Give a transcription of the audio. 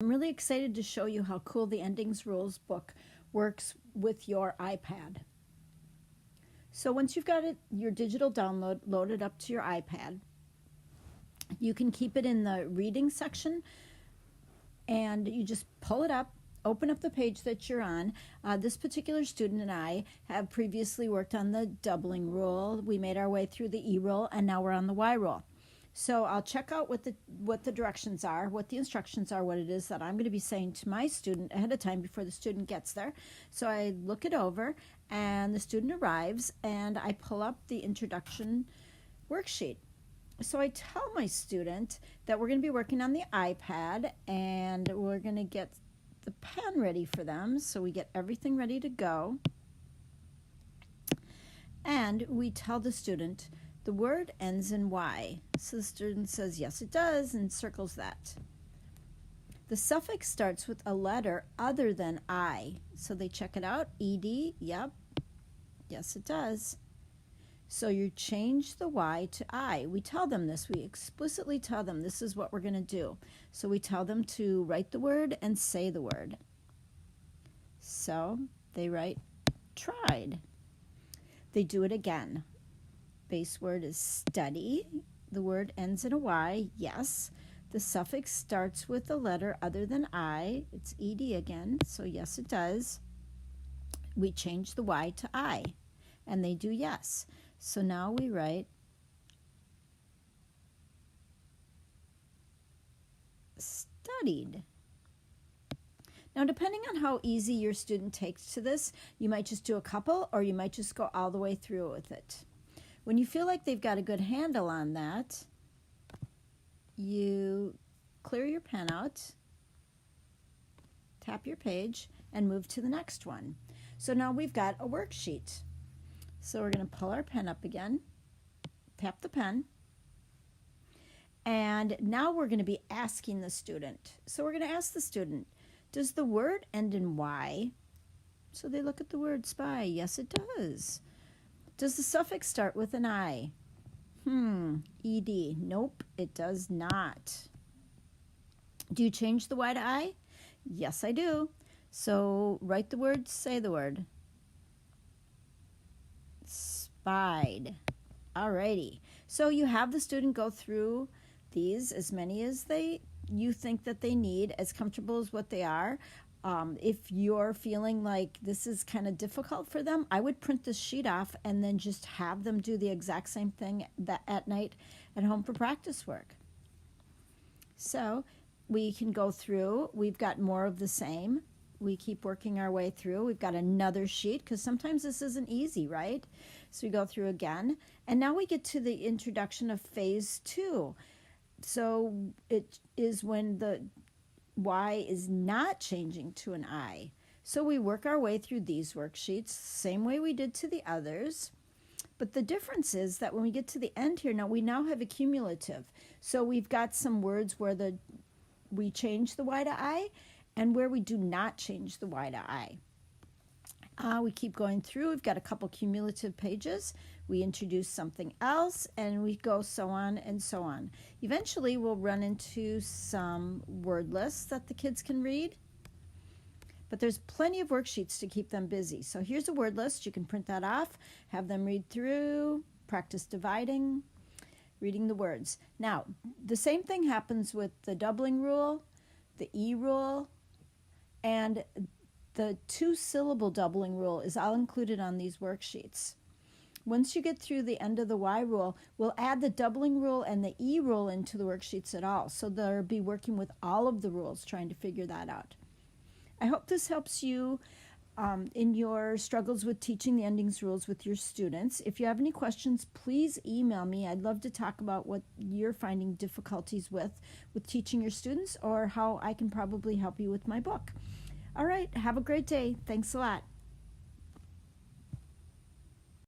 I'm really excited to show you how cool the Endings Rules book works with your iPad. So once you've got your digital download loaded up to your iPad, you can keep it in the reading section and you just pull it up, open up the page that you're on. This particular student and I have previously worked on the doubling rule. We made our way through the E rule and now we're on the Y rule. So I'll check out what the directions are, what the instructions are, what it is that I'm going to be saying to my student ahead of time before the student gets there. So I look it over and the student arrives and I pull up the introduction worksheet. So I tell my student that we're going to be working on the iPad and we're going to get the pen ready for them. So we get everything ready to go. And we tell the student the word ends in Y. So the student says, yes, it does, and circles that. The suffix starts with a letter other than I. So they check it out. ED, yep. Yes, it does. So you change the Y to I. We tell them this. We explicitly tell them this is what we're going to do. So we tell them to write the word and say the word. So they write tried. They do it again. Base word is study. The word ends in a Y, yes. The suffix starts with a letter other than I. It's ED again, so yes, it does. We change the Y to I, and they do yes. So now we write studied. Now, depending on how easy your student takes to this, you might just do a couple, or you might just go all the way through with it. When you feel like they've got a good handle on that, you clear your pen out, tap your page, and move to the next one. So now we've got a worksheet. So we're going to pull our pen up again, tap the pen, and now we're going to be asking the student. So we're going to ask the student, does the word end in Y? So they look at the word spy. Yes, it does. Does the suffix start with an I? ED. Nope, it does not. Do you change the Y to I? Yes, I do. So write the word, say the word. Spied. Alrighty. So you have the student go through these, as many as you think that they need, as comfortable as what they are. If you're feeling like this is kind of difficult for them, I would print this sheet off and then just have them do the exact same thing at night at home for practice work. So we can go through. We've got more of the same. We keep working our way through. We've got another sheet because sometimes this isn't easy, right? So we go through again. And now we get to the introduction of phase 2. So it is when the Y is not changing to an I. So we work our way through these worksheets, same way we did to the others. But the difference is that when we get to the end here, we now have a cumulative. So we've got some words where we change the Y to I and where we do not change the Y to I. We keep going through. We've got a couple cumulative pages. We introduce something else, and we go so on and so on. Eventually, we'll run into some word lists that the kids can read, but there's plenty of worksheets to keep them busy. So here's a word list. You can print that off, have them read through, practice dividing, reading the words. Now, the same thing happens with the doubling rule, the E rule, and the 2-syllable doubling rule is all included on these worksheets. Once you get through the end of the Y rule, we'll add the doubling rule and the E rule into the worksheets at all. So they'll be working with all of the rules, trying to figure that out. I hope this helps you in your struggles with teaching the endings rules with your students. If you have any questions, please email me. I'd love to talk about what you're finding difficulties with teaching your students, or how I can probably help you with my book. All right, have a great day. Thanks a lot.